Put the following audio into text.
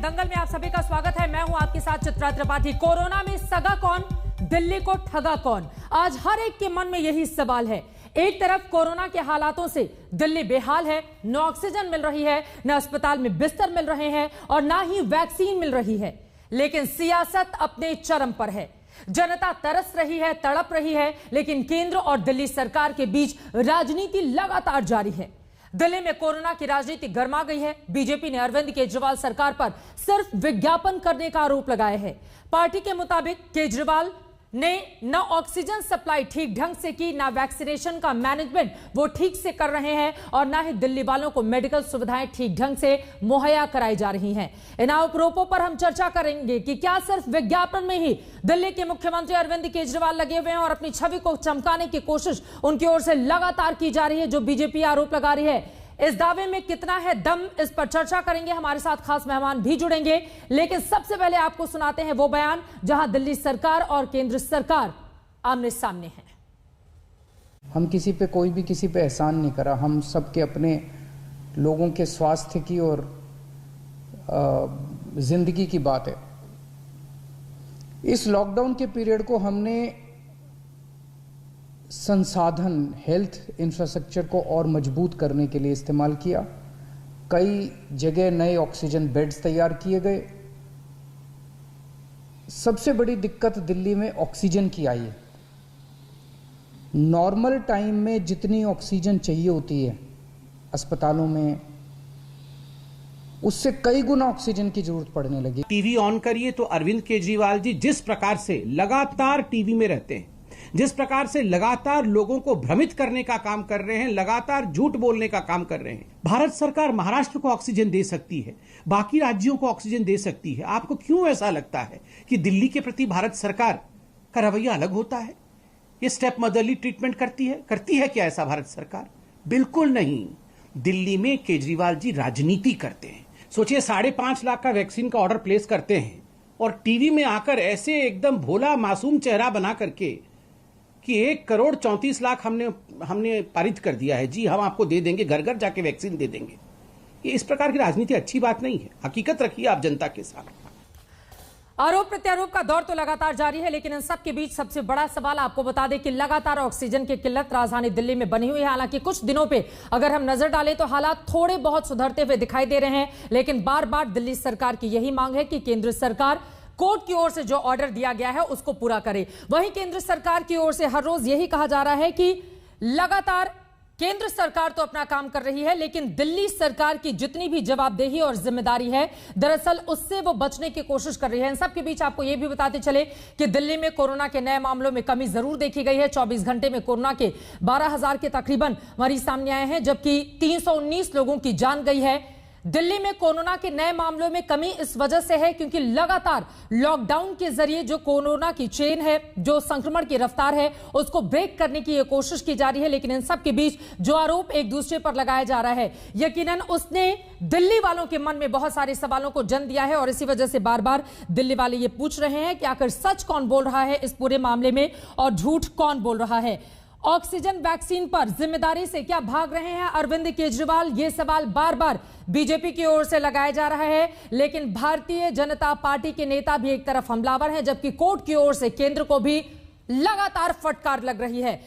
दंगल में आप सभी का स्वागत है। मैं हूं आपके साथ चित्रा त्रिपाठी। कोरोना में सगा कौन, दिल्ली को ठगा कौन? आज हर एक के मन में यही सवाल है। एक तरफ कोरोना के हालातों से दिल्ली बेहाल है, न ऑक्सीजन मिल रही है, न अस्पताल में बिस्तर मिल रहे हैं और ना ही वैक्सीन मिल रही है। लेकिन सियासत अपने चरम पर है। जनता तरस रही है, तड़प रही है, लेकिन केंद्र और दिल्ली सरकार के बीच राजनीति लगातार जारी है। दिल्ली में कोरोना की राजनीति गर्मा गई है। बीजेपी ने अरविंद केजरीवाल सरकार पर सिर्फ विज्ञापन करने का आरोप लगाया है। पार्टी के मुताबिक केजरीवाल ने न ऑक्सीजन सप्लाई ठीक ढंग से की, ना वैक्सीनेशन का मैनेजमेंट वो ठीक से कर रहे हैं और ना ही दिल्ली वालों को मेडिकल सुविधाएं ठीक ढंग से मुहैया कराई जा रही हैं। इन आरोपों पर हम चर्चा करेंगे कि क्या सिर्फ विज्ञापन में ही दिल्ली के मुख्यमंत्री अरविंद केजरीवाल लगे हुए हैं और अपनी छवि को चमकाने की कोशिश उनकी ओर से लगातार की जा रही है, जो बीजेपी आरोप लगा रही है। इस दावे में कितना है दम, इस पर चर्चा करेंगे। हमारे साथ खास मेहमान भी जुड़ेंगे, लेकिन सबसे पहले आपको सुनाते हैं वो बयान जहां दिल्ली सरकार और केंद्र सरकार आमने सामने है। हम किसी पे कोई भी किसी पे एहसान नहीं करा। हम सबके अपने लोगों के स्वास्थ्य की और जिंदगी की बात है। इस लॉकडाउन के पीरियड को हमने संसाधन, हेल्थ इंफ्रास्ट्रक्चर को और मजबूत करने के लिए इस्तेमाल किया। कई जगह नए ऑक्सीजन बेड्स तैयार किए गए। सबसे बड़ी दिक्कत दिल्ली में ऑक्सीजन की आई है। नॉर्मल टाइम में जितनी ऑक्सीजन चाहिए होती है अस्पतालों में, उससे कई गुना ऑक्सीजन की जरूरत पड़ने लगी। टीवी ऑन करिए तो अरविंद केजरीवाल जी जिस प्रकार से लगातार टीवी में रहते हैं, जिस प्रकार से लगातार लोगों को भ्रमित करने का काम कर रहे हैं, लगातार झूठ बोलने का काम कर रहे हैं। भारत सरकार महाराष्ट्र को ऑक्सीजन दे सकती है, बाकी राज्यों को ऑक्सीजन दे सकती है। आपको क्यों ऐसा लगता है कि दिल्ली के प्रति भारत सरकार का रवैया अलग होता है? ये स्टेप मदरली ट्रीटमेंट करती है क्या ऐसा भारत सरकार? बिल्कुल नहीं। दिल्ली में केजरीवाल जी राजनीति करते हैं। सोचिए, 5.5 लाख का वैक्सीन का ऑर्डर प्लेस करते हैं और टीवी में आकर ऐसे एकदम भोला मासूम चेहरा बना करके कि 1,34,00,000 हमने पारित कर दिया है जी, हम आपको दे देंगे, घर घर जाके वैक्सीन दे देंगे। ये इस प्रकार की राजनीति अच्छी बात नहीं है। हकीकत रखिए आप जनता के साथ। आरोप प्रत्यारोप का दौर तो लगातार जारी है, लेकिन इन सब के बीच सबसे बड़ा सवाल आपको बता दें कि लगातार ऑक्सीजन की किल्लत राजधानी दिल्ली में बनी हुई है। हालांकि कुछ दिनों पे अगर हम नजर डालें तो हालात थोड़े बहुत सुधरते हुए दिखाई दे रहे हैं, लेकिन बार बार दिल्ली सरकार की यही मांग है कि केंद्र सरकार कोर्ट की ओर से जो ऑर्डर दिया गया है उसको पूरा करे। वहीं केंद्र सरकार की ओर से हर रोज यही कहा जा रहा है कि लगातार केंद्र सरकार तो अपना काम कर रही है, लेकिन दिल्ली सरकार की जितनी भी जवाबदेही और जिम्मेदारी है, दरअसल उससे वो बचने की कोशिश कर रही है। इन सब के बीच आपको यह भी बताते चले कि दिल्ली में कोरोना के नए मामलों में कमी जरूर देखी गई है। 24 घंटे में कोरोना के 12,000 के तकरीबन मरीज सामने आए हैं, जबकि 319 लोगों की जान गई है। दिल्ली में कोरोना के नए मामलों में कमी इस वजह से है क्योंकि लगातार लॉकडाउन के जरिए जो कोरोना की चेन है, जो संक्रमण की रफ्तार है, उसको ब्रेक करने की यह कोशिश की जा रही है। लेकिन इन सब के बीच जो आरोप एक दूसरे पर लगाया जा रहा है, यकीनन उसने दिल्ली वालों के मन में बहुत सारे सवालों को जन्म दिया है और इसी वजह से बार बार दिल्ली वाले ये पूछ रहे हैं कि आखिर सच कौन बोल रहा है इस पूरे मामले में और झूठ कौन बोल रहा है। ऑक्सीजन वैक्सीन पर जिम्मेदारी से क्या भाग रहे हैं अरविंद केजरीवाल? यह सवाल बार बार बीजेपी की ओर से लगाया जा रहा है, लेकिन भारतीय जनता पार्टी के नेता भी एक तरफ हमलावर हैं, जबकि कोर्ट की ओर से केंद्र को भी लगातार फटकार लग रही है।